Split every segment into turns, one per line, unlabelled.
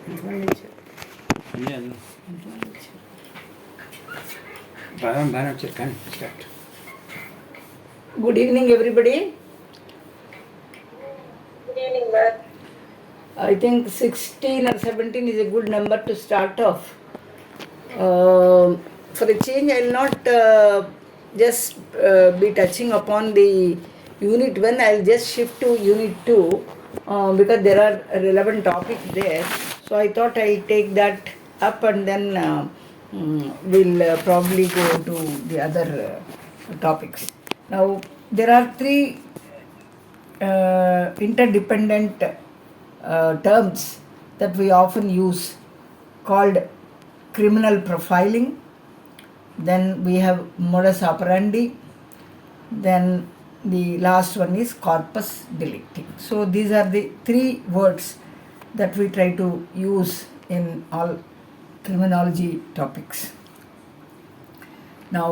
ఎంతమంది వచ్చారు? ఎంతమంది వచ్చారు? బాగానే వచ్చారు కానీ start. Good evening, everybody.
Good evening, ma'am.
I think 16 or 17 is a good number to start off. For a change, I will not just be touching upon the Unit 1. I will just shift to Unit 2 because there are relevant topics there. So I thought I will take that up and then we'll probably go to the other topics. Now, there are three interdependent terms that we often use called criminal profiling, then we have modus operandi, then the last one is corpus delecti. So these are the three words that we try to use in all criminology topics. Now,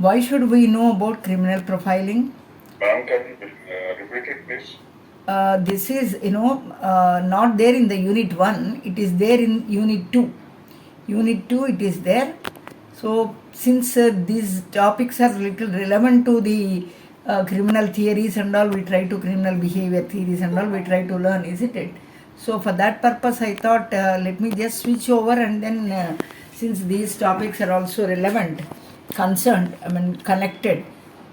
why should we know about criminal profiling?
Ma'am, can you repeat it, please?
This is, not there in the Unit 1, it is there in Unit 2. Unit 2 it is there. So since these topics are little relevant to the criminal theories and all, we try to criminal behavior theories and all, we try to learn, isn't it? So for that purpose I thought let me just switch over and then since these topics are also relevant, connected,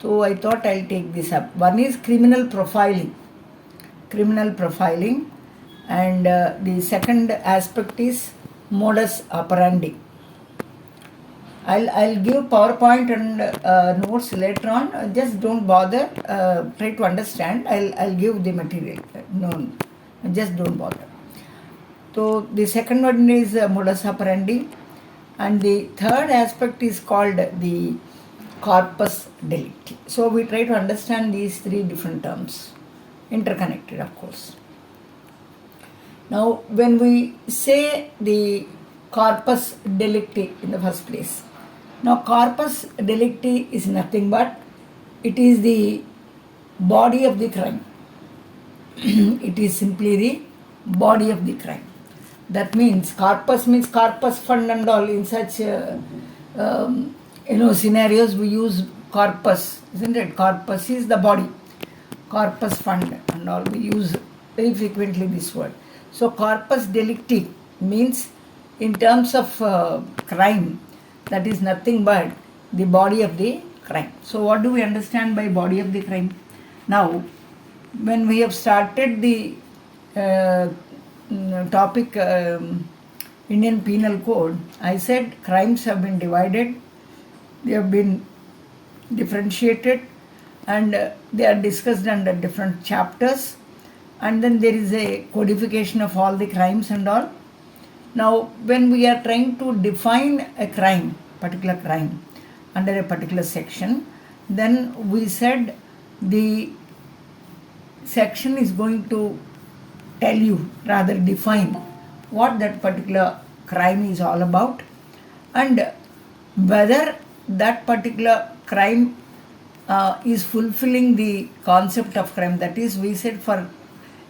so I thought I'll take this up. One is criminal profiling, and the second aspect is modus operandi. I'll give PowerPoint and notes later on. Just don't bother. Try to understand. I'll give the material. No, just don't bother. So the second one is modus operandi, and the third aspect is called the corpus delecti. So we try to understand these three different terms, interconnected, of course. Now, when we say the corpus delecti in the first place, now corpus delecti is nothing but it is the body of the crime. It is simply the body of the crime. That means corpus fund and all. In such scenarios we use corpus, isn't it? Corpus is the body, corpus fund and all, we use very frequently this word. So corpus delicti means in terms of crime, that is nothing but the body of the crime. So what do we understand by body of the crime? Now, when we have started the topic Indian Penal Code, I said crimes have been divided, they have been differentiated, and they are discussed under different chapters, and then there is a codification of all the crimes and all. Now, when we are trying to define a crime, particular crime, under a particular section, then we said the section is going to tell you, rather define, what that particular crime is all about, and whether that particular crime is fulfilling the concept of crime. That is, we said for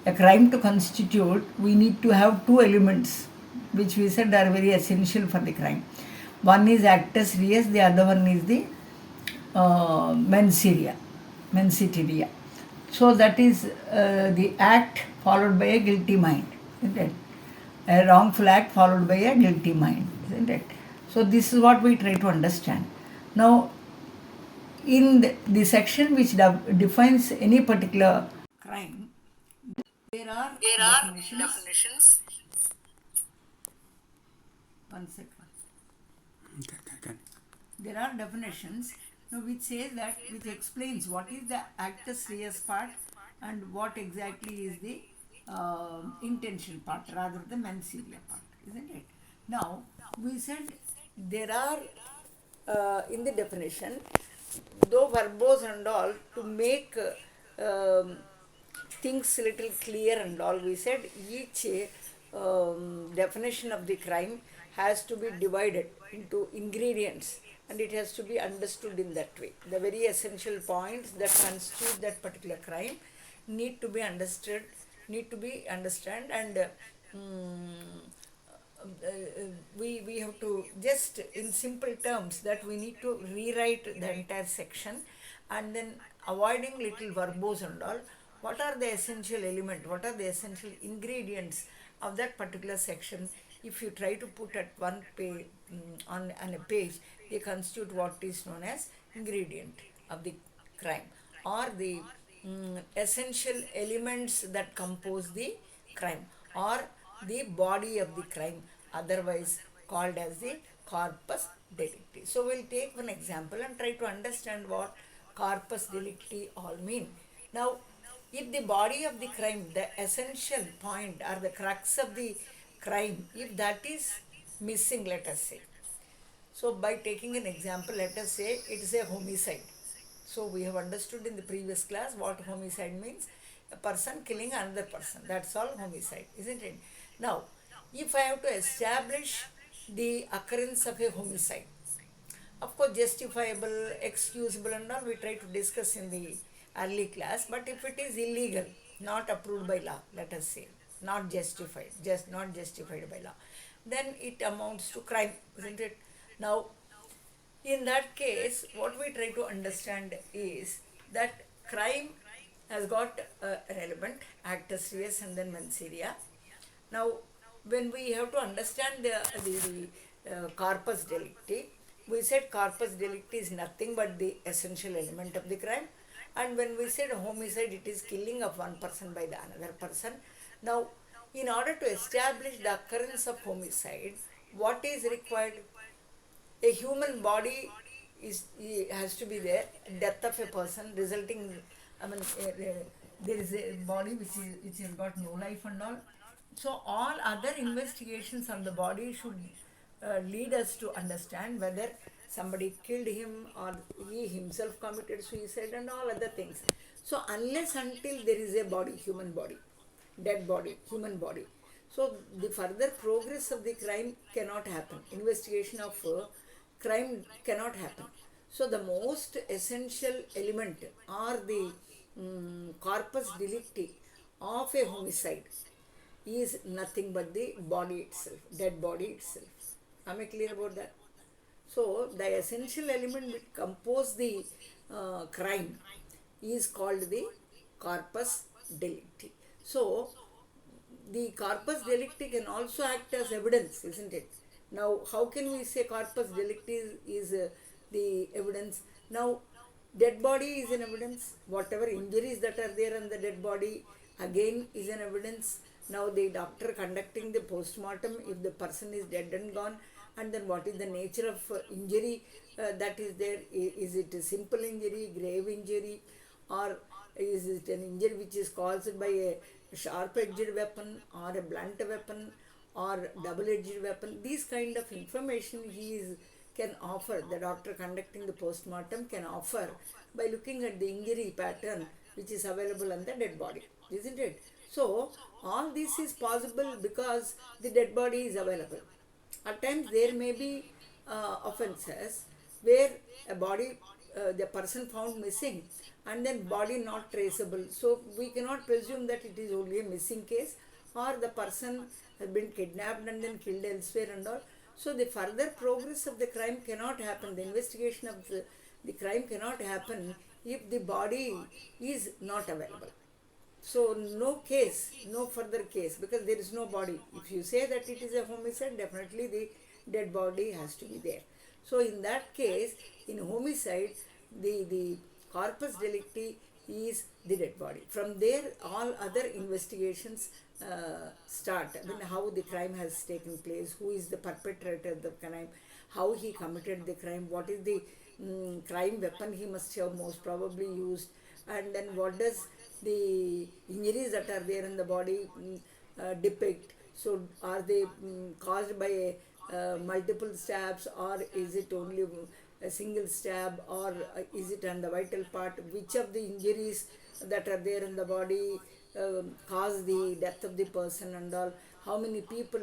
a crime to constitute, we need to have two elements which we said are very essential for the crime. One is actus reus, the other one is the mens rea. So that is the act followed by a guilty mind, isn't it? A wrongful act followed by a guilty mind, isn't it? So this is what we try to understand. Now, in the section which defines any particular crime, there are definitions. One second. Okay. There are definitions which says that, which explains what is the actus reus part and what exactly is the intention part, rather the mens rea part, isn't it? Now, we said there are in the definition, though verbose and all, to make things little clear and all, we said each definition of the crime has to be divided into ingredients and it has to be understood in that way. The very essential points that constitute that particular crime need to be understood and we have to just in simple terms that we need to rewrite the entire section, and then avoiding little verbose and all, what are the essential element, what are the essential ingredients of that particular section. If you try to put at one page, on a page, they constitute what is known as ingredient of the crime, or the essential elements that compose the crime, or the body of the crime, otherwise called as the corpus delicti. So we'll take one example and try to understand what corpus delicti all mean. Now, if the body of the crime, the essential point or the crux of the crime, if that is missing, let us say. So by taking an example, let us say it is a homicide. So we have understood in the previous class what homicide means. A person killing another person. That's all homicide, isn't it? Now, if I have to establish the occurrence of a homicide, of course, justifiable, excusable, and all we try to discuss in the early class. But if it is illegal, not approved by law, let us say, not justified, just not justified by law, then it amounts to crime, isn't it? Now, in that case, what we try to understand is that crime has got an element, actus reus and then mens rea. Now, when we have to understand the corpus delicti, we said corpus delicti is nothing but the essential element of the crime. And when we said homicide, it is killing of one person by the another person. Now, in order to establish the occurrence of homicide, what is required? A human body has to be there, death of a person resulting, I mean, there is a body which has got no life and all. So all other investigations on the body should lead us to understand whether somebody killed him or he himself committed suicide and all other things. So unless until there is a body, human body, dead body, human body, so the further progress of the crime cannot happen. Investigation of crime cannot happen. So the most essential element or the corpus delicti of a homicide is nothing but the body itself, dead body itself. Am I clear about that? So the essential element which compose the crime is called the corpus delicti. So the corpus delicti can also act as evidence, isn't it? Now, how can we say corpus delicti is the evidence? Now, dead body is an evidence. Whatever injuries that are there on the dead body again is an evidence. Now, the doctor conducting the post-mortem, if the person is dead and gone, and then what is the nature of injury that is there? Is it a simple injury, grave injury, or is it an injury which is caused by a sharp-edged weapon or a blunt weapon or double-edged weapon? These kind of information can offer, the doctor conducting the post-mortem can offer by looking at the injury pattern which is available on the dead body, isn't it? So all this is possible because the dead body is available. At times there may be offences where a body, the person found missing and then body not traceable. So we cannot presume that it is only a missing case or the person has been kidnapped and then killed elsewhere and all. So the further progress of the crime cannot happen. The investigation of the crime cannot happen if the body is not available. So no case, no further case, because there is no body. If you say that it is a homicide, definitely the dead body has to be there. So in that case, in homicide, the corpus delicti is the dead body. From there, all other investigations start. I mean, how the crime has taken place, who is the perpetrator of the crime, how he committed the crime, what is the crime weapon he must have most probably used, and then what does the injuries that are there in the body depict. So are they caused by multiple stabs, or is it only a single stab, or is it on the vital part? Which of the injuries that are there in the body cause the death of the person and all? How many people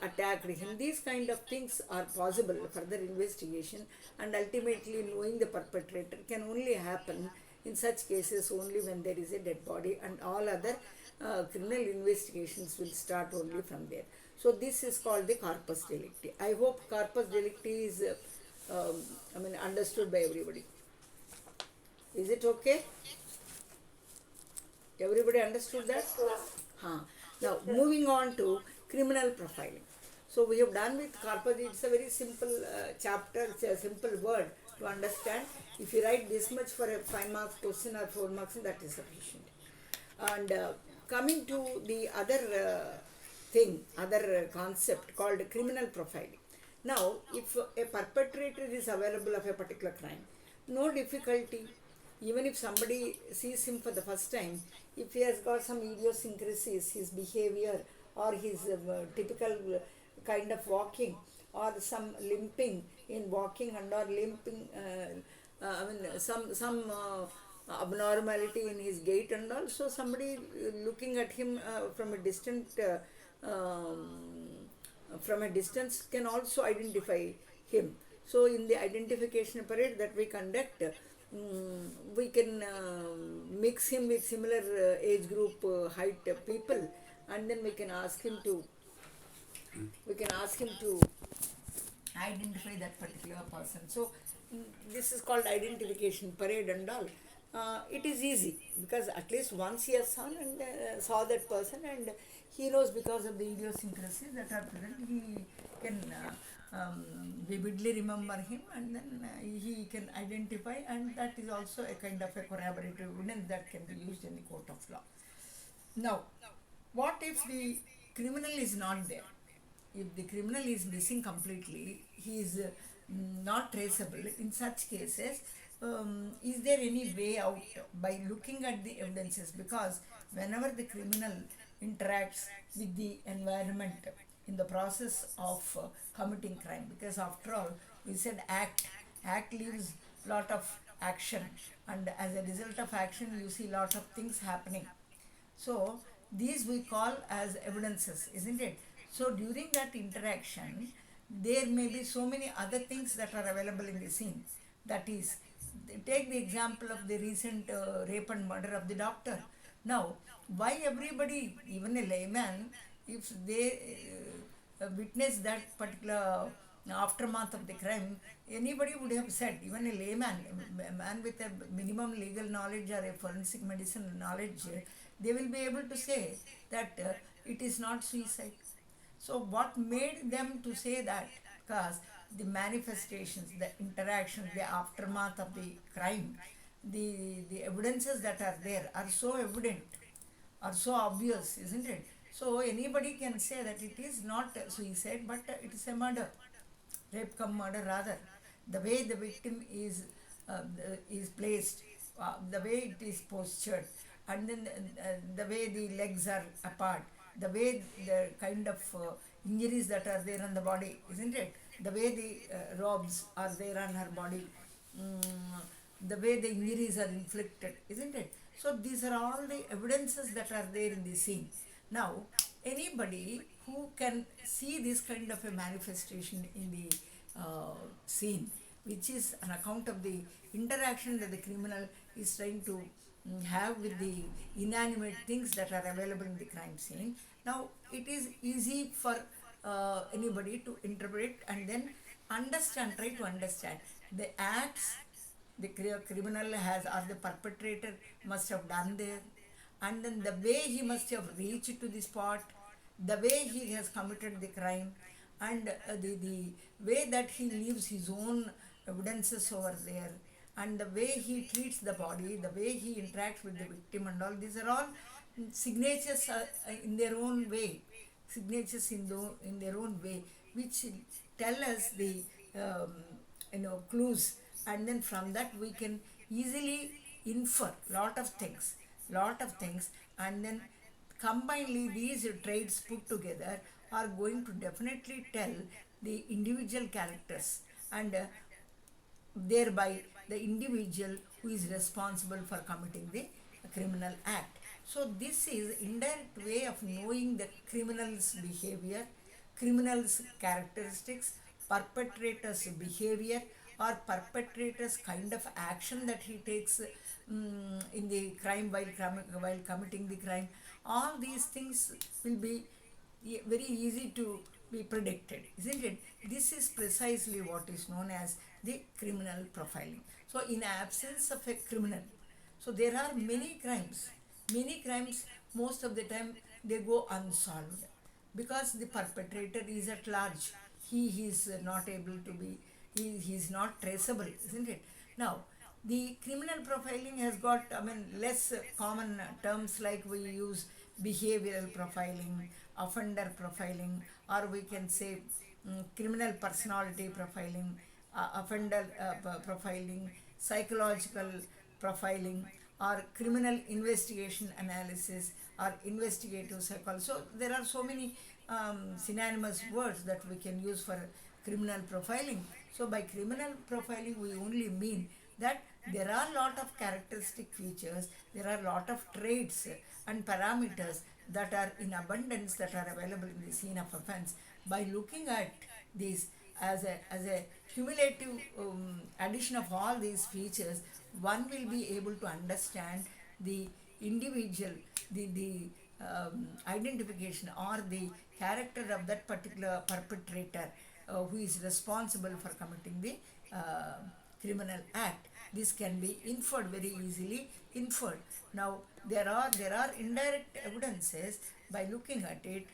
attacked him? These kind of things are possible. Further investigation and ultimately knowing the perpetrator can only happen in such cases only when there is a dead body, and all other criminal investigations will start only from there. So this is called the corpus delicti. I hope corpus delicti is understood by everybody. Is it okay? Everybody understood that?
Yes, ma'am.
Huh. Now, moving on to criminal profiling. So, we have done with corpus, it's a very simple chapter, it's a simple word to understand. If you write this much for a 5 marks question or 4 marks, that is sufficient. And coming to the other other concept called criminal profiling. Now, if a perpetrator is available of a particular crime, no difficulty, even if somebody sees him for the first time, if he has got some idiosyncrasies, his behavior or his typical kind of walking or some limping in walking and or limping, some abnormality in his gait and also somebody looking at him from a distance can also identify him. So in the identification parade that we conduct, we can mix him with similar age group height people, and then we can ask him to identify that particular person. So this is called identification parade and all. It is easy because at least once he has seen and saw that person, and he knows because of the idiosyncrasies that are present, he can vividly remember him, and then he can identify, and that is also a kind of a corroborative evidence that can be used in the court of law. Now, what if the criminal is not there? If the criminal is missing completely, he is not traceable. In such cases, is there any way out by looking at the evidences? Because whenever the criminal interacts with the environment in the process of committing crime, because after all, we said act leaves lot of action, and as a result of action, you see lot of things happening. So these we call as evidences, isn't it? So during that interaction, there may be so many other things that are available in the scene. That is, take the example of the recent rape and murder of the doctor. Now, why everybody, even a layman, if they witness that particular aftermath of the crime, anybody would have said, even a layman, a man with a minimum legal knowledge or a forensic medicine knowledge, they will be able to say that it is not suicide. So what made them to say that? Because the manifestations, the interactions, the aftermath of the crime, the evidences that are there are so evident, are so obvious, isn't it? So anybody can say that it is not suicide, but it is a murder, rape cum murder rather. The way the victim is placed, the way it is postured, and then the way the legs are apart, the way the kind of injuries that are there on the body, isn't it? The way the robes are there on her body, the way the injuries are inflicted, isn't it? So these are all the evidences that are there in the scene. Now, anybody who can see this kind of a manifestation in the scene, which is an account of the interaction that the criminal is trying to have with the inanimate things that are available in the crime scene. Now, it is easy for anybody to interpret and then try to understand the acts the criminal has or the perpetrator must have done there, and then the way he must have reached to the spot, the way he has committed the crime, and the way that he leaves his own evidences over there, and the way he treats the body, the way he interacts with the victim, and all these are all signatures in their own way, signatures in their own way, which tell us the clues, and then from that we can easily infer lot of things, and then combinedly these traits put together are going to definitely tell the individual characters, and thereby the individual who is responsible for committing the criminal act. So this is indirect way of knowing the criminal's behavior, criminal's characteristics, perpetrator's behavior, or perpetrator's kind of action that he takes in the crime while committing the crime. All these things will be very easy to be predicted, isn't it? This is precisely what is known as the criminal profiling. So, in absence of a criminal, so there are many crimes, most of the time they go unsolved because the perpetrator is at large. He is not able to be, he is not traceable, isn't it? Now, the criminal profiling has got, I mean, less common terms like we use behavioral profiling, offender profiling, or we can say criminal personality profiling, offender profiling, psychological profiling, or criminal investigation analysis, or investigative psychology. So there are so many synonymous words that we can use for criminal profiling. So by criminal profiling, we only mean that there are lot of characteristic features, there are lot of traits and parameters that are in abundance that are available in the scene of offense. By looking at these as a cumulative addition of all these features, one will be able to understand the individual, the identification or the character of that particular perpetrator who is responsible for committing the criminal act. This can be inferred, very easily inferred. Now there are indirect evidences. By looking at it,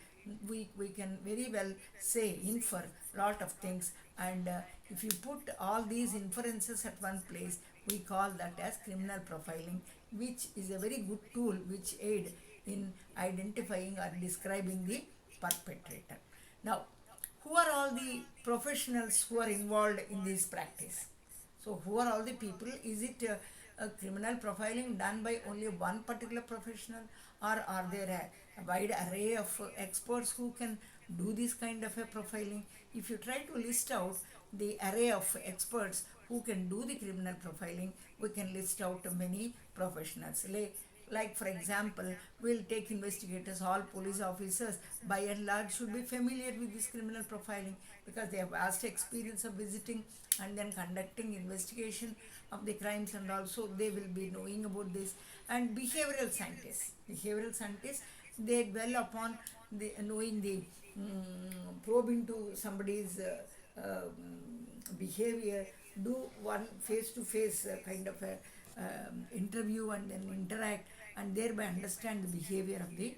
we can very well say, infer lot of things, and if you put all these inferences at one place, we call that as criminal profiling, which is a very good tool which aid in identifying or describing the perpetrator. Now, who are all the professionals who are involved in this practice? So, who are all the people? Is it a criminal profiling done by only one particular professional, or are there a wide array of experts who can do this kind of a profiling? If you try to list out the array of experts who can do the criminal profiling, we can list out many professionals. Like for example, we'll take investigators. All police officers by and large should be familiar with this criminal profiling because they have vast experience of visiting and then conducting investigation of the crimes, and also they will be knowing about this. And behavioral scientists, they dwell upon the knowing the probe into somebody's behavior, do one face to face kind of a interview and then interact, and thereby understand the behavior of the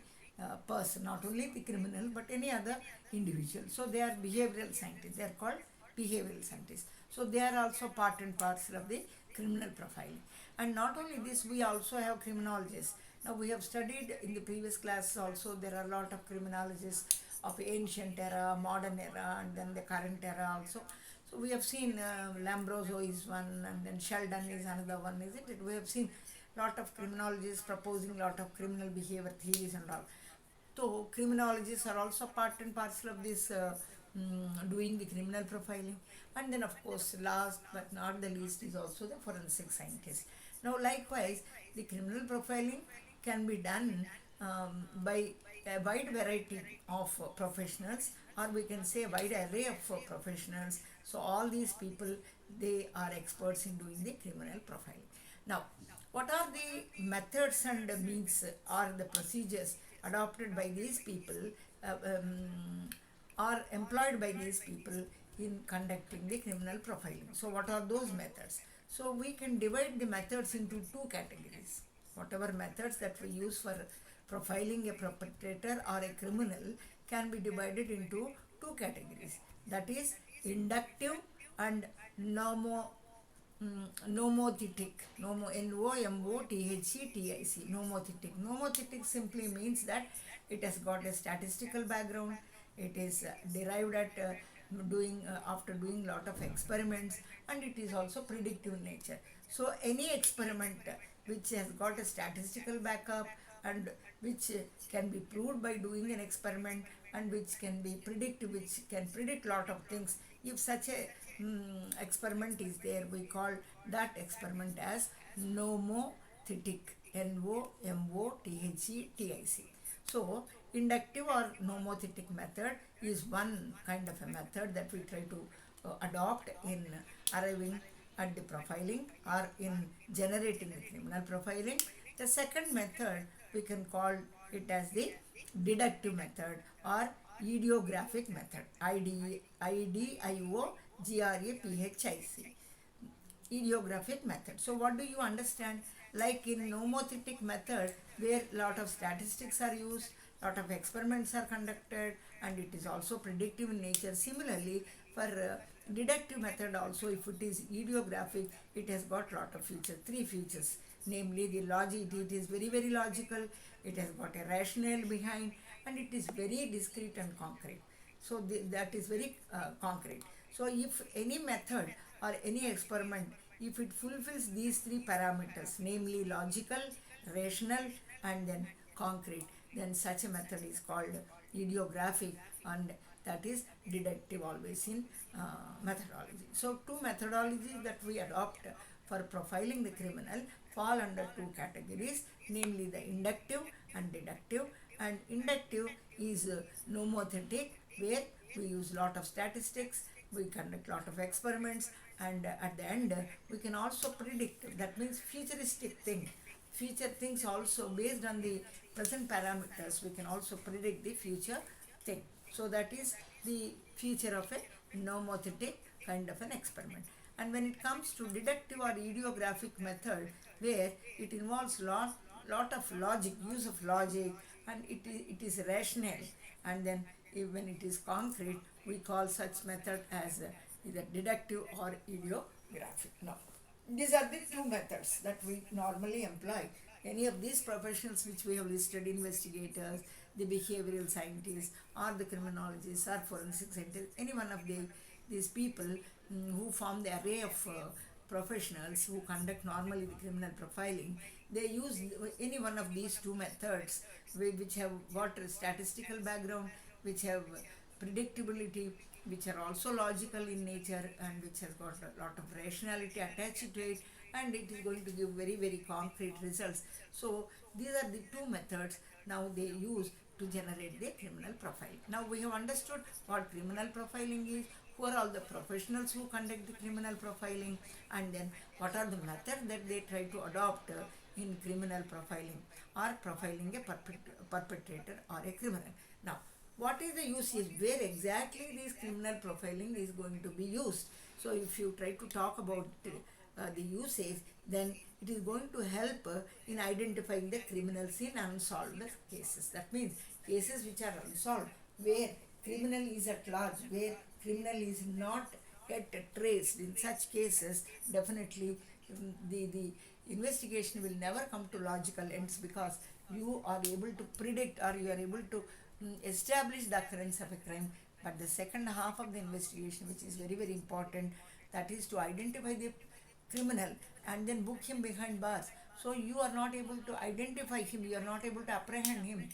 person, not only the criminal but any other individual. So they are behavioral scientists, they are called behavioral scientists. So they are also part and parcel of the criminal profiling. And not only this, we also have criminologists. Now we have studied in the previous class also, there are a lot of criminologists of ancient era, modern era, and then the current era also. So we have seen Lambroso is one, and then Sheldon is another one, isn't it? We have seen lot of criminologists proposing lot of criminal behavior theories and all. So criminologists are also part and parcel of this doing the criminal profiling. And then of course, last but not the least, is also the forensic scientist. Now likewise, the criminal profiling can be done by a wide variety of professionals, or we can say a wide array of professionals. So all these people, they are experts in doing the criminal profiling. Now, what are the methods and means or the procedures adopted by these people, or employed by these people in conducting the criminal profiling? So what are those methods? So we can divide the methods into two categories. Whatever methods that we use for profiling a perpetrator or a criminal can be divided into two categories. That is inductive and nomothetic. Nomothetic. Nomothetic simply means that it has got a statistical background. It is derived at after doing lot of experiments, and it is also predictive in nature. So any experiment which has got a statistical backup and which can be proved by doing an experiment, and which can be predictive, which can predict lot of things, if such a experiment is there, we call that experiment as nomothetic. Nomothetic. So inductive or nomothetic method is one kind of a method that we try to adopt in arriving at the profiling or in generating the criminal profiling. The second method, we can call it as the deductive method or ideographic method. IDIOGRAPHIC. Ideographic method. So what do you understand? Like in nomothetic method, where lot of statistics are used, lot of experiments are conducted, and it is also predictive in nature. Similarly, for deductive method also, if it is ideographic, it has got lot of features, three features, namely the logic. It is very very logical, it has got a rationale behind, and it is very discrete and concrete. So that is very concrete. So if any method or any experiment, if it fulfills these three parameters, namely logical, rational, and then concrete, then such a method is called ideographic, and that is deductive always in methodology. So two methodologies that we adopt for profiling the criminal fall under two categories, namely the inductive and deductive. And inductive is nomothetic, where we use lot of statistics, we conduct lot of experiments, and at the end we can also predict. That means futuristic thing, future things also, based on the present parameters we can also predict the future thing. So that is the feature of a nomothetic kind of an experiment. And when it comes to deductive or ideographic method, where it involves lot of logic, use of logic, and it is rational, and then when it is concrete, we call such method as either deductive or ideographic. Now, these are the two methods that we normally employ. Any of these professionals which we have listed, investigators, the behavioral scientists, or the criminologists, or forensic scientists, any one of these people who form the array of professionals who conduct normally the criminal profiling, they use any one of these two methods, which have got a statistical background, which have predictability, which are also logical in nature, and which has got a lot of rationality attached to it, and it is going to give very very concrete results. So these are the two methods now they use to generate the criminal profile. Now we have understood what criminal profiling is, who are all the professionals who conduct the criminal profiling, and then what are the methods that they try to adopt in criminal profiling, or profiling a perpetrator or a criminal. Now, what is the usage, where exactly this criminal profiling is going to be used? So if you try to talk about the usage, then it is going to help in identifying the criminals in unsolved cases. That means cases which are unsolved, where criminal is at large, where criminal is not yet traced. In such cases, definitely the investigation will never come to logical ends, because you are able to predict, or you are able to establish the occurrence of a crime. But the second half of the investigation, which is very very important, that is to identify the criminal and then book him behind bars. So you are not able to identify him, you are not able to apprehend him,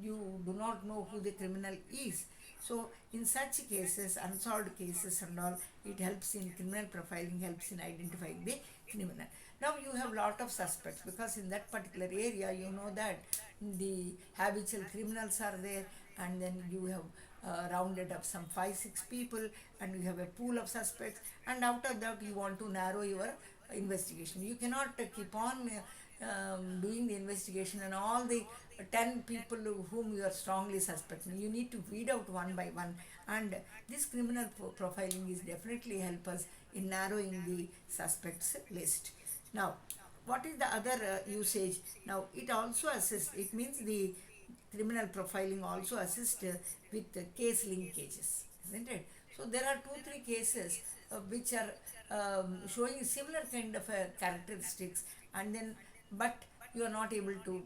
you do not know who the criminal is. So in such cases, unsolved cases and all, it helps in criminal profiling, helps in identifying the criminal. Now you have lot of suspects, because in that particular area you know that the habitual criminals are there, and then you have rounded up some 5-6 people, and you have a pool of suspects, and out of that you want to narrow your investigation. You cannot keep on doing the investigation and all the 10 people whom you are strongly suspecting. You need to weed out one by one, and this criminal profiling is definitely help us in narrowing the suspects list. Now, what is the other usage? Now, it also assists, it means the criminal profiling also assists with case linkages, isn't it? So there are 2-3 cases which are showing similar kind of characteristics, and then but you are not able to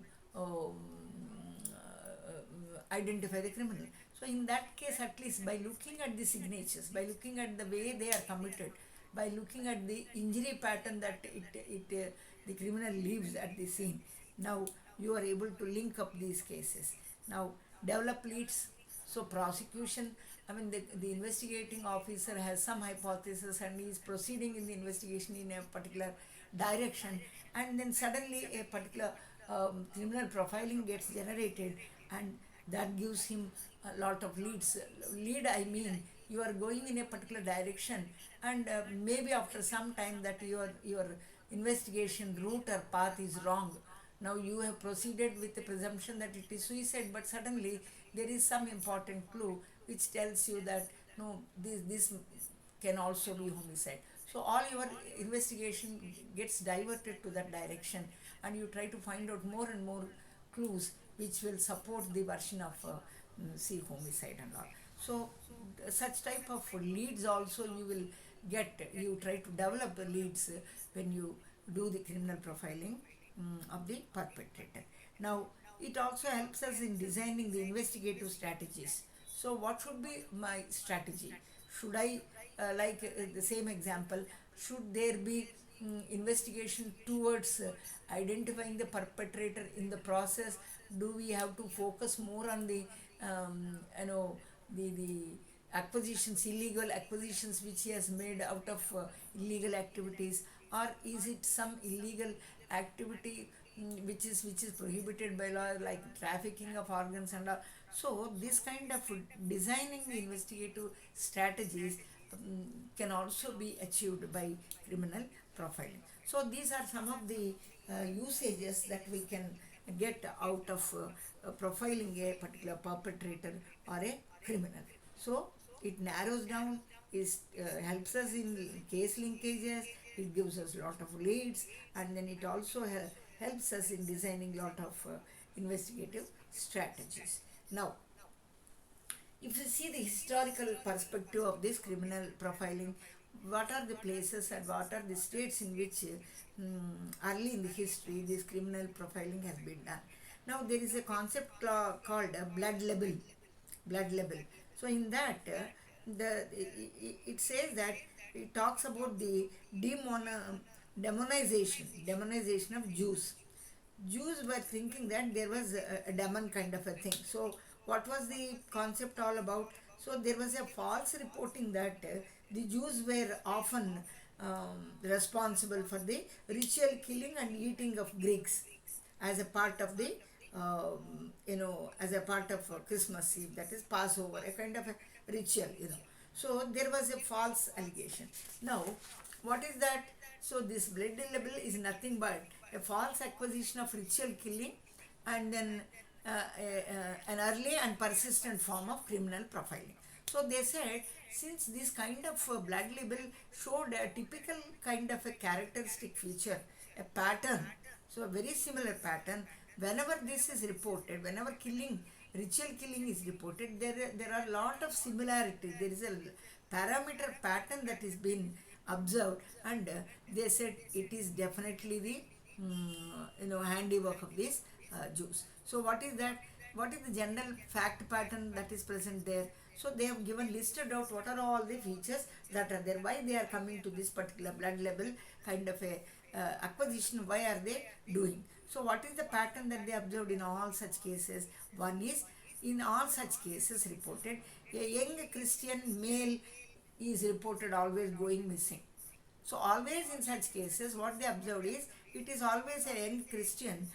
identify the criminal. So in that case, at least by looking at the signatures, by looking at the way they are committed, by looking at the injury pattern that the criminal leaves at the scene, now you are able to link up these cases. Now, develop leads. So prosecution, I mean the investigating officer has some hypothesis and he is proceeding in the investigation in a particular direction, and then suddenly a particular criminal profiling gets generated, and that gives him a lot of leads. Lead, I mean, you are going in a particular direction, and maybe after some time that your investigation route or path is wrong. Now you have proceeded with the presumption that it is suicide, but suddenly there is some important clue which tells you that no, this can also be homicide. So all your investigation gets diverted to that direction, and you try to find out more and more clues which will support the version of see homicide and all. So such type of leads also you will get. You try to develop the leads when you do the criminal profiling of the perpetrator. Now it also helps us in designing the investigative strategies. So what should be my strategy? Should I the same example, should there be investigation towards identifying the perpetrator in the process? Do we have to focus more on the the acquisitions, illegal acquisitions which he has made out of illegal activities, or is it some illegal activity which is prohibited by law, like trafficking of organs and all? So this kind of designing the investigative strategies can also be achieved by criminal profiling. So these are some of the usages that we can get out of profiling a particular perpetrator or a criminal. So it narrows down, is helps us in case linkages, it gives us a lot of leads, and then it also helps us in designing lot of investigative strategies. Now if you see the historical perspective of this criminal profiling, what are the places and what are the states in which early in the history this criminal profiling has been done? Now there is a concept called blood label. Blood label. So in that, it says that it talks about the demonization of Jews. Jews were thinking that there was a demon kind of a thing. So, what was the concept all about? So, there was a false reporting that the Jews were often responsible for the ritual killing and eating of Greeks as a part of the as a part of Christmas Eve, that is Passover, a kind of a ritual. So there was a false allegation. Now, what is that? So this blood libel is nothing but a false acquisition of ritual killing, and then an early and persistent form of criminal profiling. So they said, since this kind of blood libel showed a typical kind of a characteristic feature, a pattern, so a very similar pattern, whenever this is reported, whenever ritual killing is reported, there are a lot of similarities. There is a parameter pattern that is being observed, and they said it is definitely the handiwork of these Jews. So what is that? What is the general fact pattern that is present there? So they have given listed out what are all the features that are there, why they are coming to this particular blood level kind of a acquisition, why are they doing. So what is the pattern that they observed in all such cases? One is, in all such cases reported, a young Christian male is reported always going missing. So always in such cases, what they observed is, it is always a young Christian,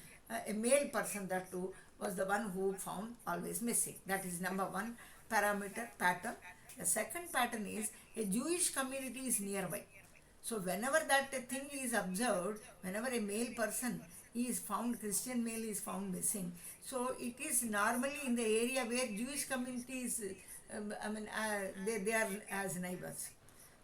a male person that too, was the one who found always missing. That is number one parameter pattern. The second pattern is, a Jewish community is nearby. So whenever that thing is observed, whenever a male person is found, Christian male is found missing, so it is normally in the area where Jewish community is, they are as neighbors.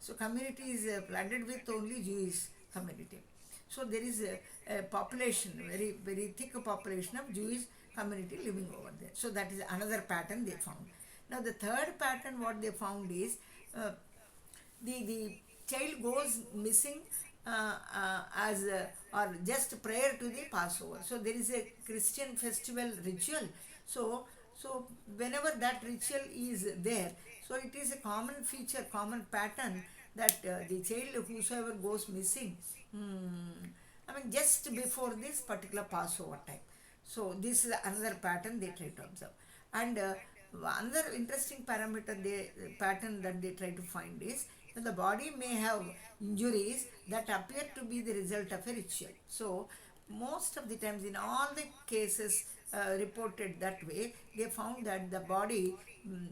So community is flooded with only Jewish community. So there is a population, very very thick population of Jewish community living over there. So that is another pattern they found. Now the third pattern what they found is, the child goes missing or just prior to the Passover. So there is a Christian festival ritual. So whenever that ritual is there, so it is a common feature, common pattern that the child whosoever goes missing, just before this particular Passover time. So this is another pattern they try to observe. And another interesting pattern that they try to find is, the body may have injuries that appear to be the result of a ritual. So most of the times in all the cases reported that way, they found that the body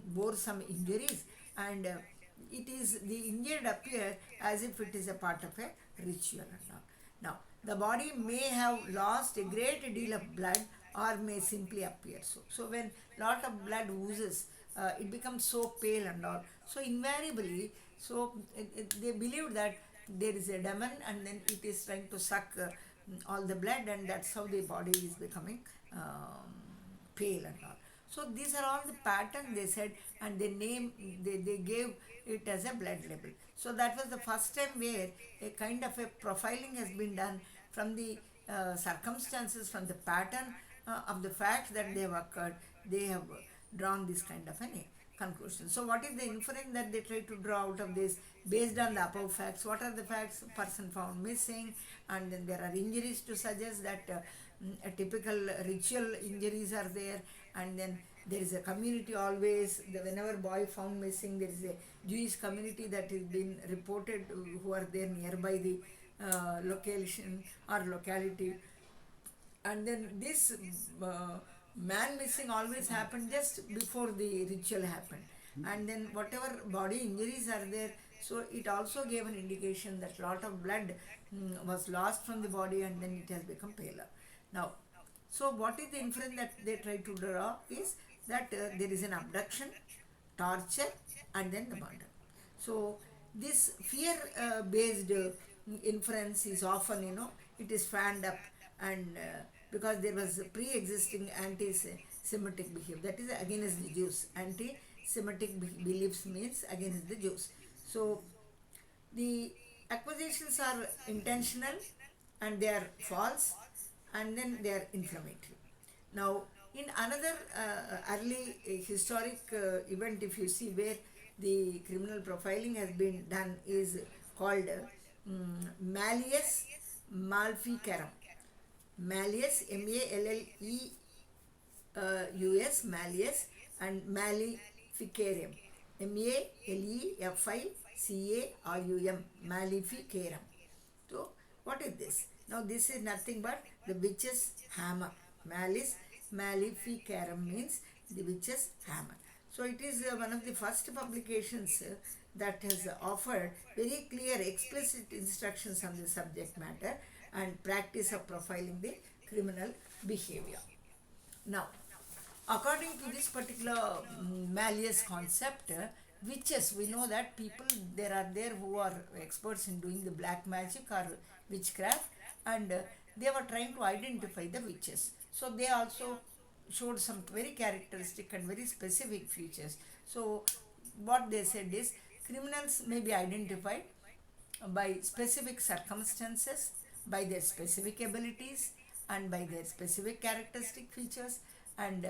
bore some injuries, and it is the injured appear as if it is a part of a ritual and all. Now the body may have lost a great deal of blood or may simply appear so. So when lot of blood oozes, it becomes so pale and all. So invariably, so they believe that there is a demon and then it is trying to suck all the blood, and that's how the body is becoming pale and all. So these are all the pattern they said, and they gave it as a blood label. So that was the first time where a kind of a profiling has been done from the circumstances, from the pattern of the facts that they have occurred. They have drawn this kind of an conclusion. So what is the inference that they try to draw out of this based on the above facts? What are the facts? Person found missing, and then there are injuries to suggest that a typical ritual injuries are there, and then there is a community always, whenever boy found missing, there is a Jewish community that is been reported who are there nearby the location or locality. And then this man missing always happened just before the ritual happened, and then whatever body injuries are there, so it also gave an indication that lot of blood was lost from the body, and then it has become paler. Now, so what is the inference that they try to draw is that there is an abduction, torture, and then the murder. So this fear based inference is often, it is fanned up, and because there was pre-existing anti-Semitic behavior, that is against the Jews. Anti-Semitic beliefs means against the Jews. So the accusations are intentional and they are false, and then they are inflammatory. Now, in another early historic event, if you see where the criminal profiling has been done, is called Malleus Maleficarum. Malleus, Malleus, Malleus, and Maleficarum, Maleficarum, Maleficarum. So, what is this? Now, this is nothing but the witch's hammer. Maleficarum means the witch's hammer. So, it is one of the first publications that has offered very clear, explicit instructions on the subject matter and practice of profiling the criminal behavior. Now, according to this particular Malleus concept, witches, we know that people there are there who are experts in doing the black magic or witchcraft, and they were trying to identify the witches. So they also showed some very characteristic and very specific features. So what they said is criminals may be identified by specific circumstances, by their specific abilities, and by their specific characteristic features, and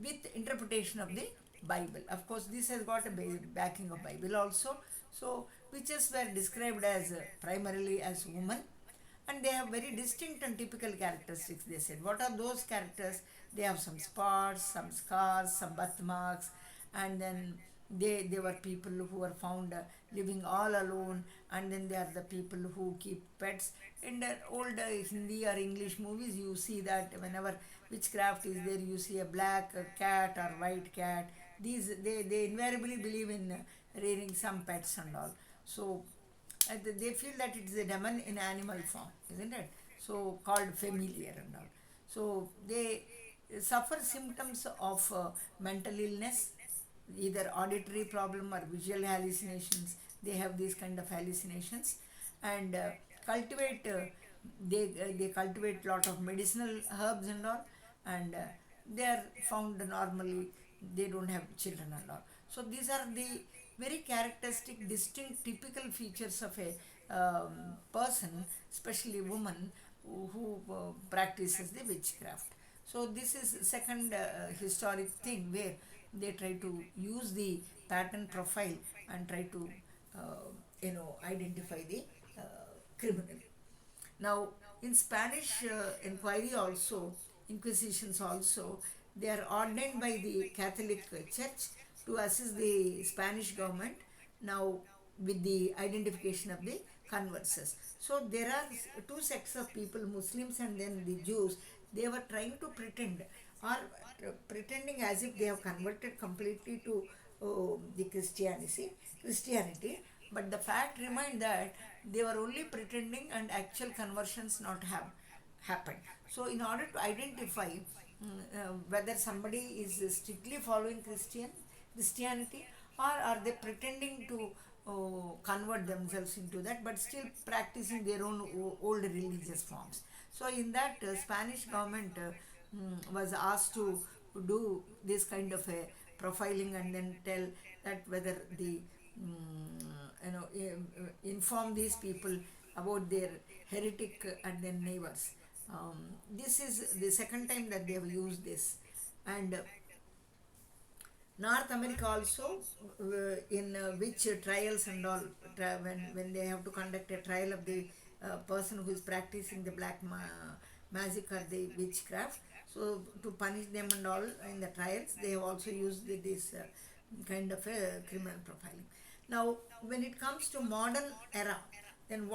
with interpretation of the Bible. Of course, this has got a backing of Bible also. So witches were described as primarily as women, and they have very distinct and typical characteristics. They said, what are those characters? They have some spots, some scars, some birthmarks, and then they were people who were found living all alone, and then they are the people who keep pets. In the old Hindi or English movies, you see that whenever witchcraft is there, you see a black cat or white cat. These they invariably believe in rearing some pets and all. So they feel that it is a demon in animal form, isn't it? So called familiar and all. So they suffer symptoms of mental illness, either auditory problem or visual hallucinations. They have these kind of hallucinations, and cultivate they cultivate lot of medicinal herbs and all, and they are found normally, they don't have children and all. So these are the very characteristic, distinct, typical features of a person, especially woman, who practices the witchcraft. So this is second historic thing where they try to use the pattern profile and try to identify the criminal. Now, in Spanish inquiry also, inquisitions also, they are ordained by the Catholic Church to assist the Spanish government now with the identification of the converts. So there are two sects of people, Muslims and then the Jews. They were trying to pretend, or pretending as if they have converted completely to the Christianity, but the fact remained that they were only pretending and actual conversions not have happened. So in order to identify whether somebody is strictly following Christianity, or are they pretending to convert themselves into that but still practicing their own old religious forms. So in that, Spanish government was asked to do this kind of a profiling and then tell that whether the inform these people about their heretic and their neighbors. This is the second time that they have used this. And North America also, in which trials and all, when they have to conduct a trial of the person who is practicing the black magic or the witchcraft, so to punish them and all in the trials, they have also used this kind of a criminal profiling. Now, when it comes to modern era, then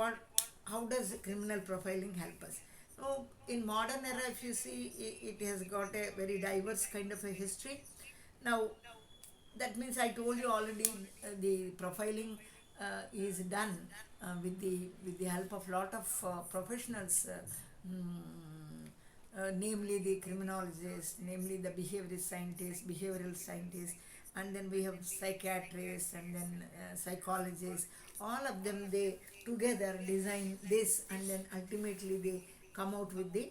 how does criminal profiling help us? So, in modern era, if you see, it has got a very diverse kind of a history. Now, that means I told you already, the profiling is done with the help of lot of professionals, namely the criminologists, namely the behaviorist scientists, behavioral scientists, and then we have psychiatrists and then psychologists. All of them, they together design this, and then ultimately they come out with the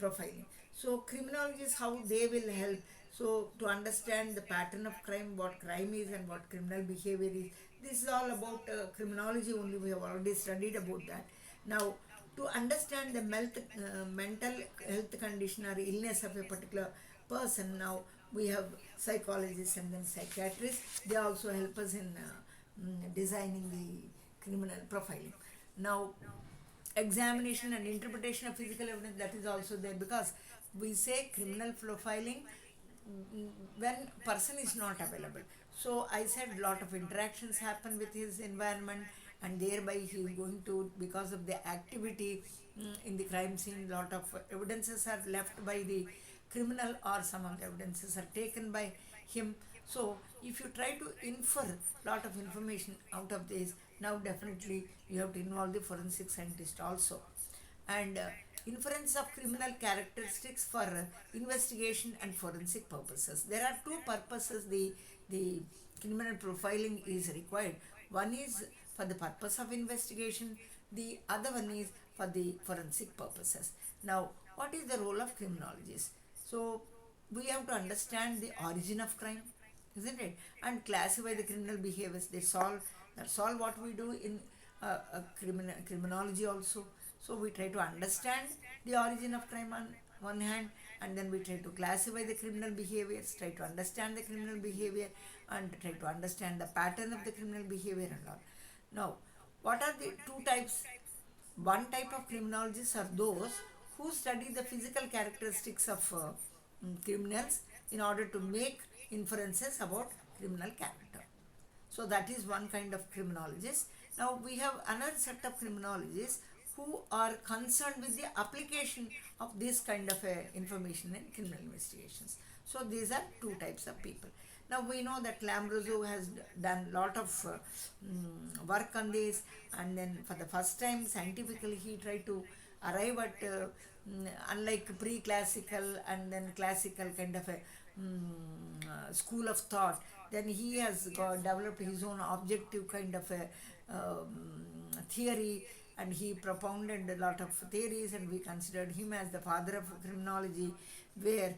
profiling. So criminology is how they will help. So to understand the pattern of crime, what crime is and what criminal behavior is, this is all about criminology only. We have already studied about that. Now, to understand the mental health condition or illness of a particular person, now we have psychologists and then psychiatrists. They also help us in designing the criminal profiling. Now, examination and interpretation of physical evidence, that is also there, because we say criminal profiling when person is not available. So I said lot of interactions happen with his environment, and thereby he is going to, because of the activity in the crime scene, lot of evidences are left by the criminal, or some of the evidences are taken by him. So if you try to infer lot of information out of this, now definitely you have to involve the forensic scientist also. And inference of criminal characteristics for investigation and forensic purposes. There are two purposes the criminal profiling is required. One is for the purpose of investigation, the other one is for the forensic purposes. Now, what is the role of criminologists? So, we have to understand the origin of crime, isn't it? And classify the criminal behaviors. That's all what we do in criminology also. So we try to understand the origin of crime on one hand, and then we try to classify the criminal behaviors, try to understand the criminal behavior, and try to understand the pattern of the criminal behavior and all. Now, what are the two types? One type of criminologists are those who study the physical characteristics of criminals in order to make inferences about criminal character. So that is one kind of criminologist. Now we have another set of criminologists who are concerned with the application of this kind of information in criminal investigations. So these are two types of people. Now we know that Lambrosio has done lot of work on this, and then for the first time scientifically he tried to arrive at unlike pre-classical and then classical kind of a school of thought, then he has developed his own objective kind of a theory, and he propounded a lot of theories, and we considered him as the father of criminology, where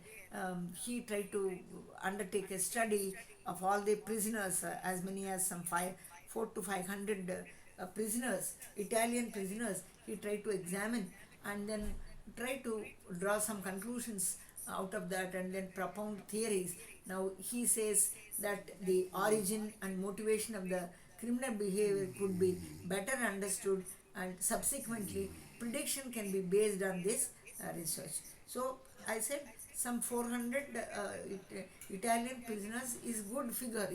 he tried to undertake a study of all the prisoners, as many as some 4 to 500 prisoners, Italian prisoners. He tried to examine and then try to draw some conclusions out of that, and then propound theories. Now he says that the origin and motivation of the criminal behavior could be better understood, and subsequently prediction can be based on this research. So I said some 400 Italian prisoners is good figure,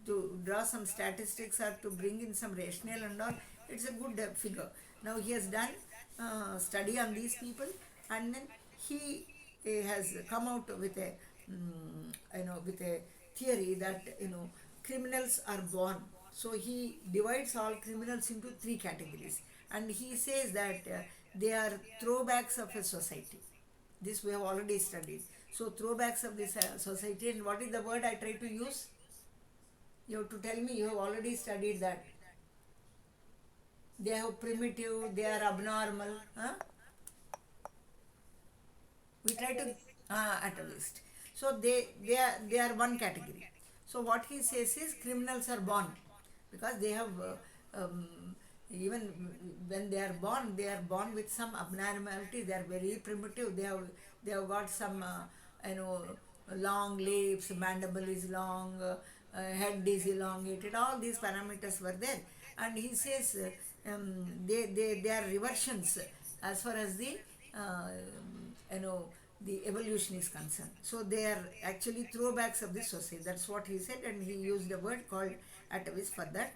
to draw some statistics or to bring in some rationale and all. It's a good figure. Now he has done study on these people, and then he has come out with a with a theory that criminals are born. So he divides all criminals into three categories, and he says that they are throwbacks of a society. This we have already studied. So throwbacks of this society, and what is the word I try to use? You have to tell me. You have already studied that. They are primitive. They are abnormal. Huh? We try to atavist. So they are one category. So what he says is criminals are born because they have even when they are born with some abnormality. They are very primitive. They have got some you know long lips, mandible is long, head is elongated. All these parameters were there, and he says they are reversions as far as the uh, you know the evolution is concerned. So they are actually throwbacks of the society. That's what he said, and he used a word called atavis for that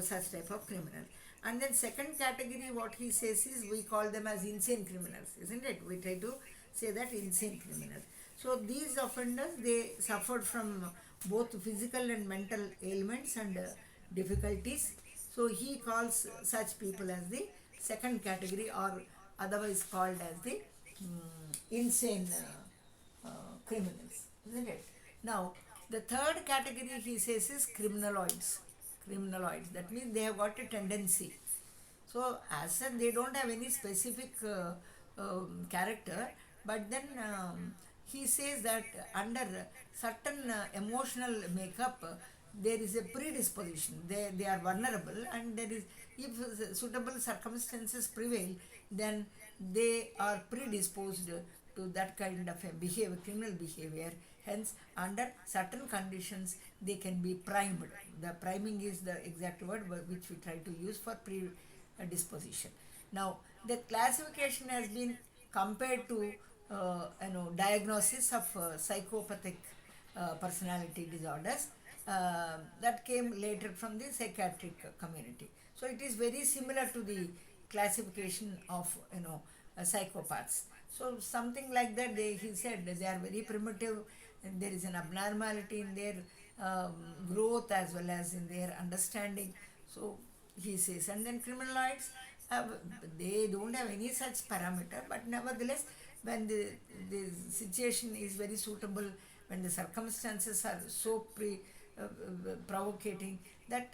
such type of criminal. And then second category, what he says is we call them as insane criminals, isn't it? We try to say that insane criminals. So these offenders, they suffered from both physical and mental ailments and difficulties. So he calls such people as the second category, or otherwise called as the insane criminals, isn't it? Now, the third category he says is criminaloids. Criminaloids. That means they have got a tendency. So, as said, they don't have any specific character, but then he says that under certain emotional makeup, there is a predisposition. They are vulnerable, and there is, if suitable circumstances prevail, then they are predisposed to that kind of a behavior, criminal behavior. Hence, under certain conditions, they can be primed. The priming is the exact word which we try to use for predisposition. Now, the classification has been compared to diagnosis of psychopathic personality disorders that came later from the psychiatric community. So it is very similar to the classification of psychopaths. So something like that. He said that they are very primitive, and there is an abnormality in their growth as well as in their understanding. So he says, and then criminaloids have, they don't have any such parameter, but nevertheless, when the situation is very suitable, when the circumstances are so provocating that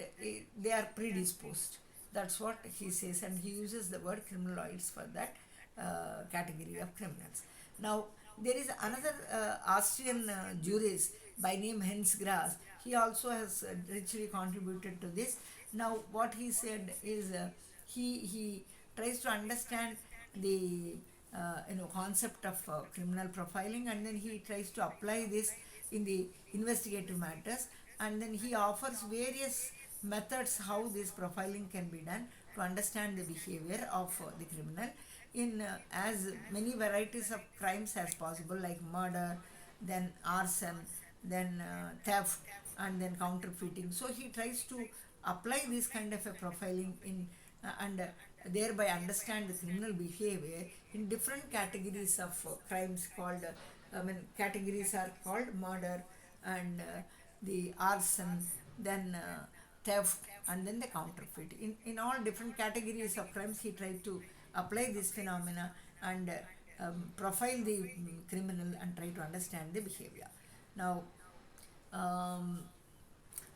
they are predisposed. That's what he says, and he uses the word criminaloids for that category of criminals. Now, there is another Austrian jurist by name Hans Grass. He also has richly contributed to this. Now, what he said is he tries to understand the concept of criminal profiling, and then he tries to apply this in the investigative matters, and then he offers various methods how this profiling can be done to understand the behavior of the criminal in as many varieties of crimes as possible, like murder, then arson, then theft, and then counterfeiting. So he tries to apply this kind of a profiling in and thereby understand the criminal behavior in different categories of crimes called categories are called murder and the arson, then theft, and then the counterfeit. In all different categories of crimes, he tried to apply this phenomena and profile the criminal and try to understand the behavior. Now, um,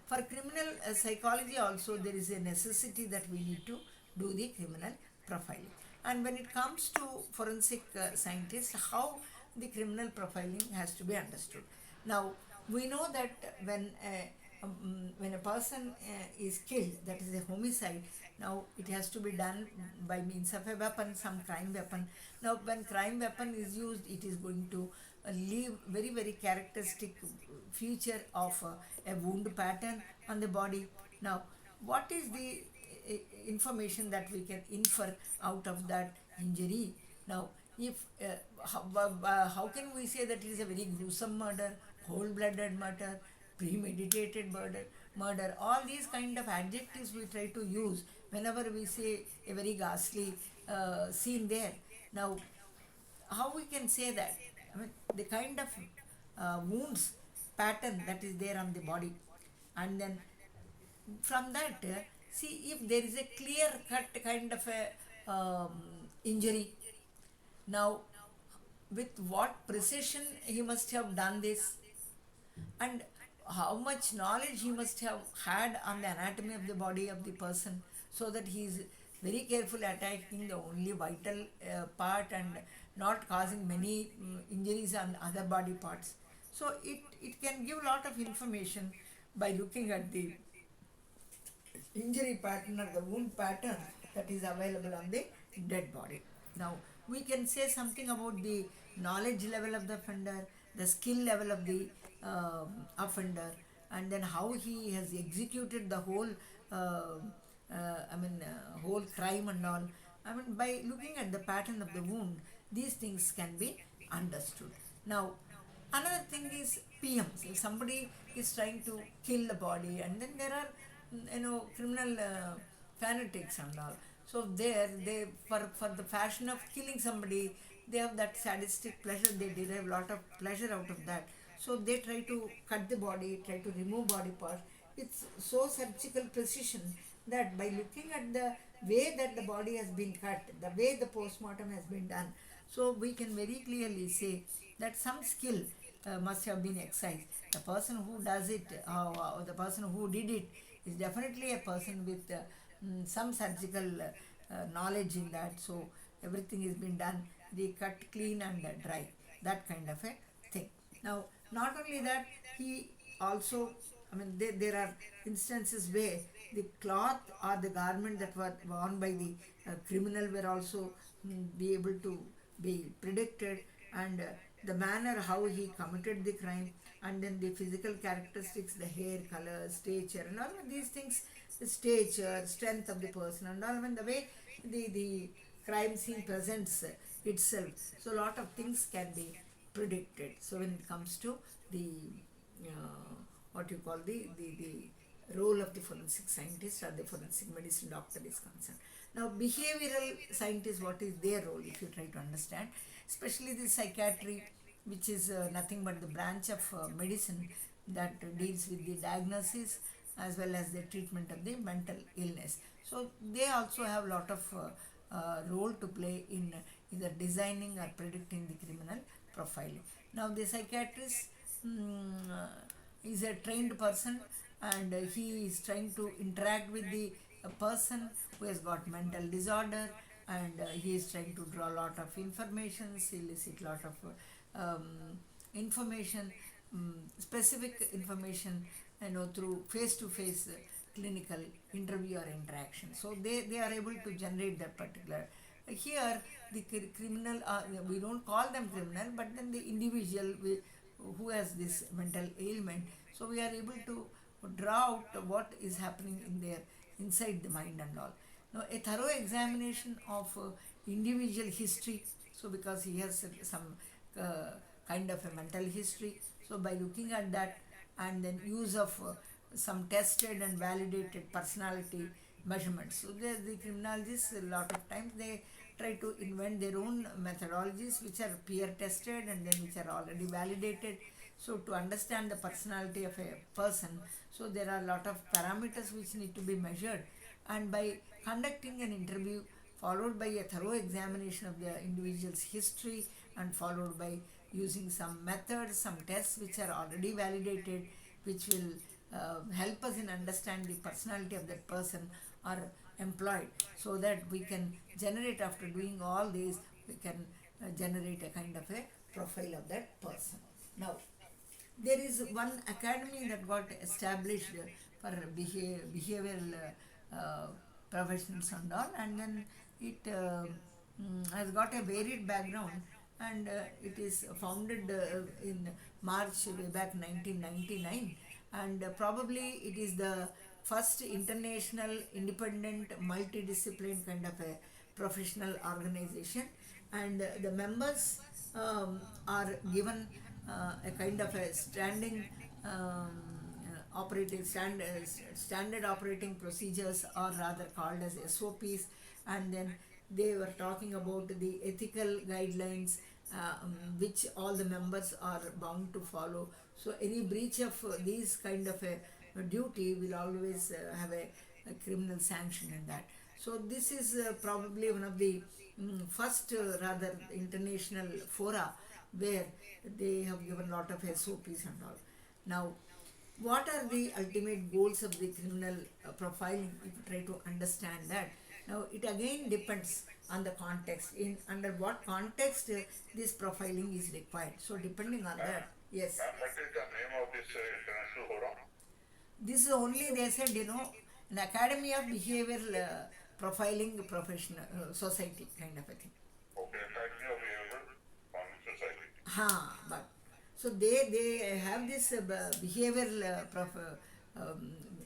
for criminal psychology also, there is a necessity that we need to do the criminal profiling. And when it comes to forensic scientists, how the criminal profiling has to be understood. Now, we know that when a person is killed, that is a homicide. Now it has to be done by means of a weapon, some crime weapon. Now when crime weapon is used, it is going to leave very very characteristic feature of a wound pattern on the body. Now what is the information that we can infer out of that injury? Now if how can we say that it is a very gruesome murder, cold-blooded murder, premeditated murder? All these kind of adjectives we try to use whenever we say a very ghastly scene there. Now, how we can say that? I mean, the kind of wounds pattern that is there on the body, and then from that, see if there is a clear cut kind of a injury. Now, with what precision he must have done this, and how much knowledge he must have had on the anatomy of the body of the person, so that he is very carefully attacking the only vital part and not causing many injuries on other body parts. So it can give a lot of information by looking at the injury pattern or the wound pattern that is available on the dead body. Now, we can say something about the knowledge level of the offender, the skill level of the offender, and then how he has executed the whole, whole crime and all. I mean, by looking at the pattern of the wound, these things can be understood. Now, another thing is PMs. If somebody is trying to kill the body, and then there are criminal fanatics and all. So there they for the fashion of killing somebody, they have that sadistic pleasure. They derive a lot of pleasure out of that. So they try to cut the body, try to remove body parts. It's so surgical precision that by looking at the way that the body has been cut, the way the postmortem has been done, so we can very clearly say that some skill must have been exercised. The person who does it, or the person who did it, is definitely a person with some surgical knowledge in that. So everything has been done, they cut clean and dry, that kind of a thing. Now, not only that, he also, I mean, there are instances where the cloth or the garment that were worn by the criminal were also be able to be predicted, and the manner how he committed the crime, and then the physical characteristics, the hair color, stature, and all of these things, the stature, strength of the person, and all, I mean, the way the crime scene presents itself. So a lot of things can be predicted. So when it comes to the what you call the role of the forensic scientist or the forensic medicine doctor is concerned. Now, behavioral scientists, what is their role if you try to understand, especially the psychiatry, which is nothing but the branch of medicine that deals with the diagnosis as well as the treatment of the mental illness. So they also have a lot of role to play in either designing or predicting the criminal profiling. Now, the psychiatrist is a trained person, and he is trying to interact with the person who has got mental disorder, and he is trying to draw a lot of information, elicit a lot of information, specific information, through face-to-face clinical interview or interaction. So they are able to generate that particular. Here, the criminal, we don't call them criminal, but then the individual who has this mental ailment, so we are able to draw out what is happening in their inside the mind and all. Now, a thorough examination of individual history, so because he has some kind of a mental history, so by looking at that, and then use of some tested and validated personality measurements. So the criminologists, a lot of times they try to invent their own methodologies which are peer tested and then which are already validated. So to understand the personality of a person, so there are a lot of parameters which need to be measured, and by conducting an interview followed by a thorough examination of the individual's history, and followed by using some methods, some tests which are already validated, which will help us in understand the personality of that person, are employed, so that we can generate, after doing all these, we can generate a kind of a profile of that person. Now, there is one academy that got established for behavioral professionals and all, and then it has got a varied background, and it is founded in March way back 1999, and probably it is the first international independent multidiscipline kind of a professional organization, and the members are given a kind of a standing standard operating procedures, or rather called as SOPs, and then they were talking about the ethical guidelines which all the members are bound to follow. So any breach of these kind of a duty will always have a criminal sanction in that. So this is probably one of the first rather international fora where they have given a lot of SOPs and all. Now, what are the ultimate goals of the criminal profiling? If you try to understand that, now it again depends on the context. In under what context this profiling is required. So depending on that, yes.
Ma'am, what is the name of this international forum?
This is only, they said, an Academy of Behavioral Profiling Professional Society kind of a thing.
Okay, Academy of Behavioral Society.
But so they have this behavioral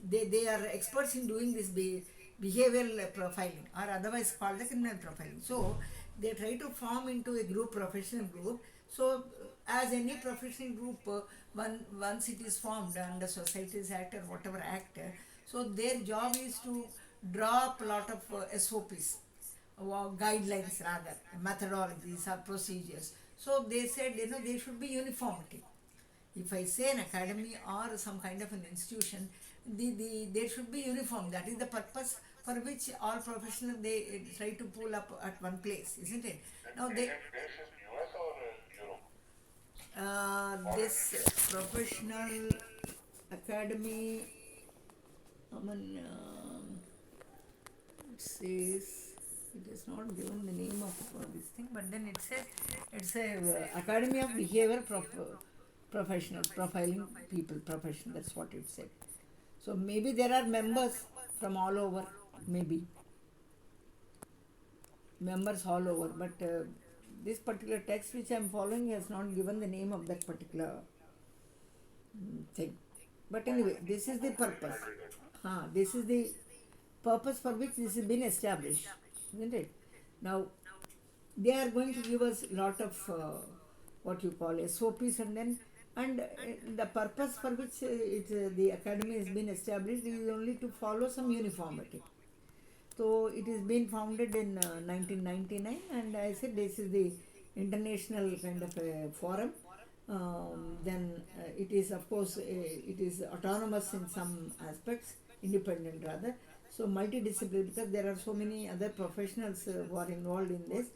they are experts in doing this behavioral profiling, or otherwise called the criminal profiling. So they try to form into a group, professional group. So as any professional group, once it is formed under Societies Act or whatever act, so their job is to draw up a lot of SOPs, guidelines rather, methodologies or procedures. So they said, there should be uniformity. If I say an academy or some kind of an institution, there should be uniform. That is the purpose for which all professionals, they try to pull up at one place, isn't it? Now
Is
they,
it based in US or Europe?
this professional academy, it says, it is not given the name of this thing, but then it says it's a Academy of Behavior Professionals, profiling people, professional. That's what it said. So maybe there are members from all over, maybe members all over, but this particular text which I am following has not given the name of that particular thing. But anyway, this is the purpose. This is the purpose for which this has been established, isn't it? Now, they are going to give us a lot of what you call SOPs, and the purpose for which the academy has been established is only to follow some uniformity. So it is been founded in 1999, and I said this is the international kind of a forum. Then it is, of course, it is autonomous in some aspects, independent rather. So multidisciplinary, because there are so many other professionals who are involved in this.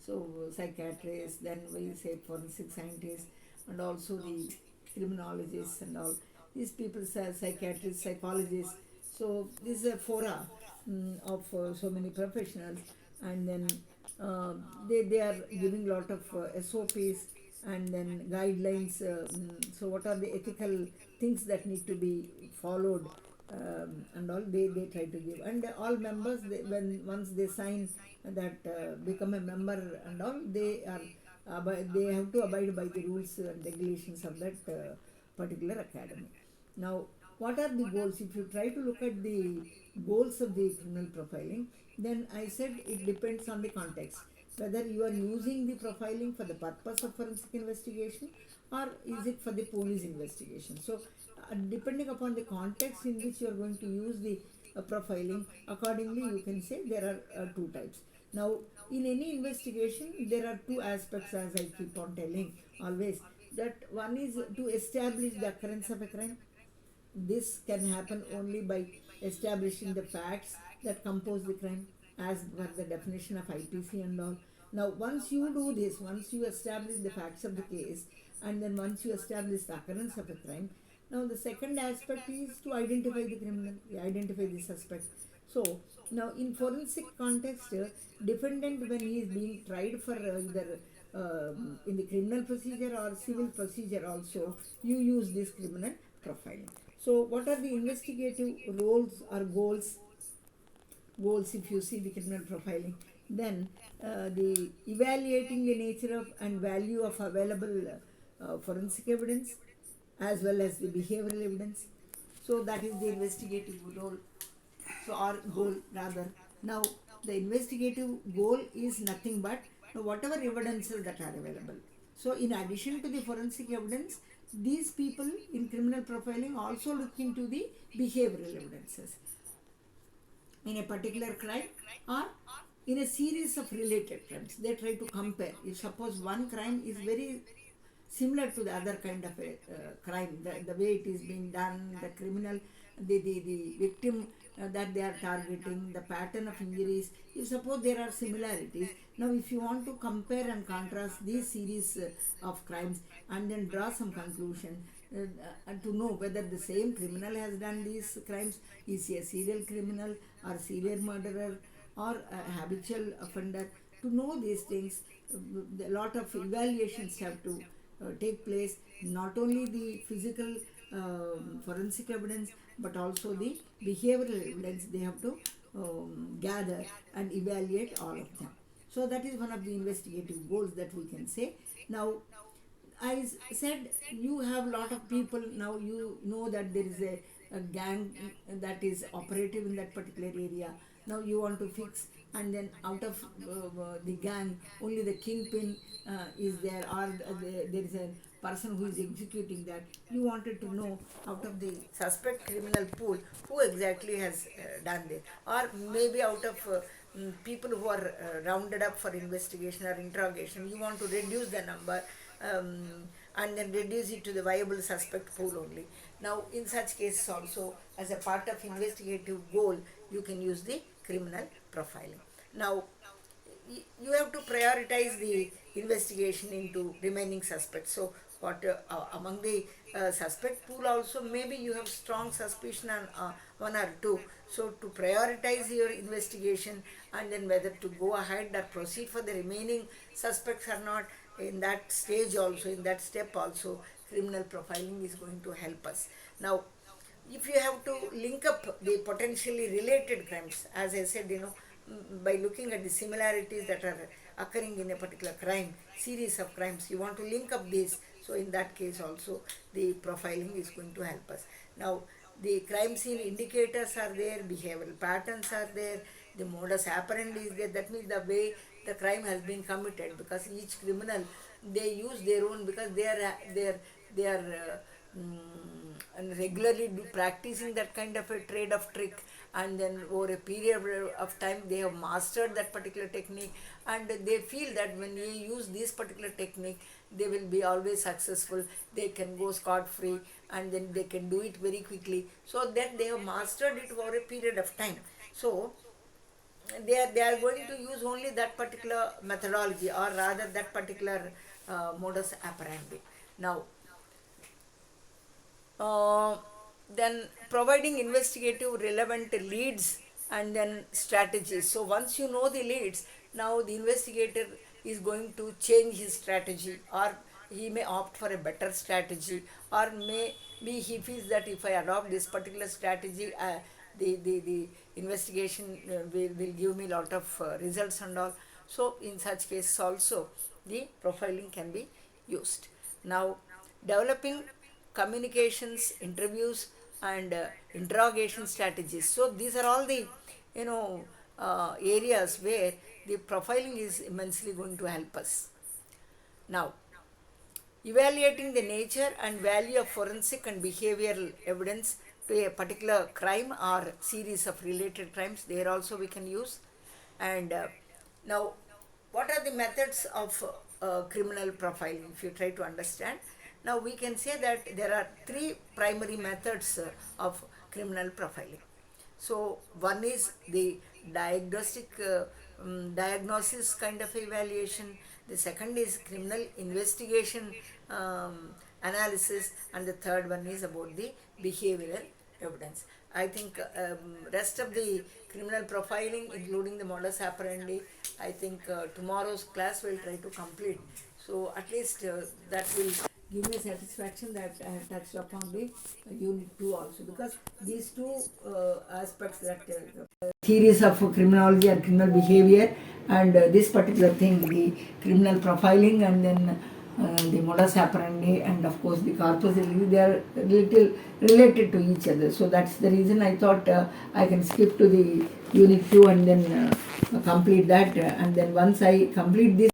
So psychiatrists, then we say forensic scientists, and also the criminologists and all. These people are psychiatrists, psychologists. So this is a fora of so many professionals, and then they are giving a lot of SOPs and then guidelines. So what are the ethical things that need to be followed, and all they try to give. And all members, once they sign that, become a member and all, they have to abide by the rules and regulations of that particular academy. Now, what are the goals? If you try to look at the goals of the criminal profiling, then I said it depends on the context. Whether you are using the profiling for the purpose of forensic investigation, or is it for the police investigation. So, depending upon the context in which you are going to use the profiling, accordingly you can say there are two types. Now, in any investigation, there are two aspects, as I keep on telling always, that one is to establish the occurrence of a crime. This can happen only by establishing the facts that compose the crime as per the definition of IPC and all. Now, once you do this, once you establish the facts of the case, and then once you establish the occurrence of a crime, now the second aspect is to identify the criminal, identify the suspect. So, now in forensic context, defendant, when he is being tried for either in the criminal procedure or civil procedure also, you use this criminal profiling. So, what are the investigative roles or goals? Goals, if you see the criminal profiling, then the evaluating the nature of and value of available forensic evidence, as well as the behavioral evidence. So that is the investigative role, so or goal rather. Now the investigative goal is nothing but whatever evidences that are available. So in addition to the forensic evidence, these people in criminal profiling also look into the behavioral evidences in a particular crime or in a series of related crimes. They try to compare. If suppose one crime is very similar to the other kind of a crime, the way it is being done, the criminal, the victim that they are targeting, the pattern of injuries. You suppose there are similarities. Now, if you want to compare and contrast these series of crimes and then draw some conclusion, and to know whether the same criminal has done these crimes, is he a serial criminal or serial murderer or a habitual offender. To know these things, a lot of evaluations have to take place, not only the physical forensic evidence but also the behavioral evidence they have to gather and evaluate all of them. So that is one of the investigative goals that we can say. Now, I said you have a lot of people now. You know that there is a gang that is operative in that particular area. Now you want to fix, and then out of the gang, only the kingpin is there, or there is a person who is executing that. You wanted to know out of the suspect criminal pool who exactly has done this, or maybe out of people who are rounded up for investigation or interrogation. You want to reduce the number and then reduce it to the viable suspect pool only. Now, in such cases also, as a part of investigative goal, you can use the criminal profiling. Now, you have to prioritize the investigation into remaining suspects. So, what among the suspect pool also, maybe you have strong suspicion on one or two. So, to prioritize your investigation and then whether to go ahead or proceed for the remaining suspects or not, in that stage also, in that step also, criminal profiling is going to help us. Now, if you have to link up the potentially related crimes, as I said, by looking at the similarities that are occurring in a particular crime, series of crimes, you want to link up these. So in that case also, the profiling is going to help us. Now, the crime scene indicators are there, behavioral patterns are there, the modus operandi is there. That means the way the crime has been committed, because each criminal, they use their own, because they are and regularly practicing that kind of a trade of trick, and then over a period of time they have mastered that particular technique, and they feel that when they use this particular technique they will be always successful, they can go scot free, and then they can do it very quickly. So that they have mastered it over a period of time. So they are going to use only that particular methodology, or rather that particular modus operandi. Now, uh, then providing investigative relevant leads and then strategies. So once you know the leads, now the investigator is going to change his strategy, or he may opt for a better strategy, or maybe he feels that if I adopt this particular strategy, the investigation will give me a lot of results and all. So in such cases also, the profiling can be used. Now, developing communications, interviews, and interrogation strategies. So these are all the areas where the profiling is immensely going to help us. Now, evaluating the nature and value of forensic and behavioral evidence to a particular crime or series of related crimes, there also we can use. And now, what are the methods of criminal profiling, if you try to understand? Now, we can say that there are three primary methods of criminal profiling. So, one is the diagnosis kind of evaluation. The second is criminal investigation analysis, and the third one is about the behavioral evidence. I think rest of the criminal profiling, including the modus operandi, I think tomorrow's class will try to complete. So at least that will give me satisfaction that I have touched upon the unit 2 also, because these two aspects, that theories of criminology and criminal behavior, and this particular thing, the criminal profiling, and then the modus operandi, and of course the corpus, they are little related to each other. So that's the reason I thought I can skip to the unit 2 and then complete that, and then once I complete this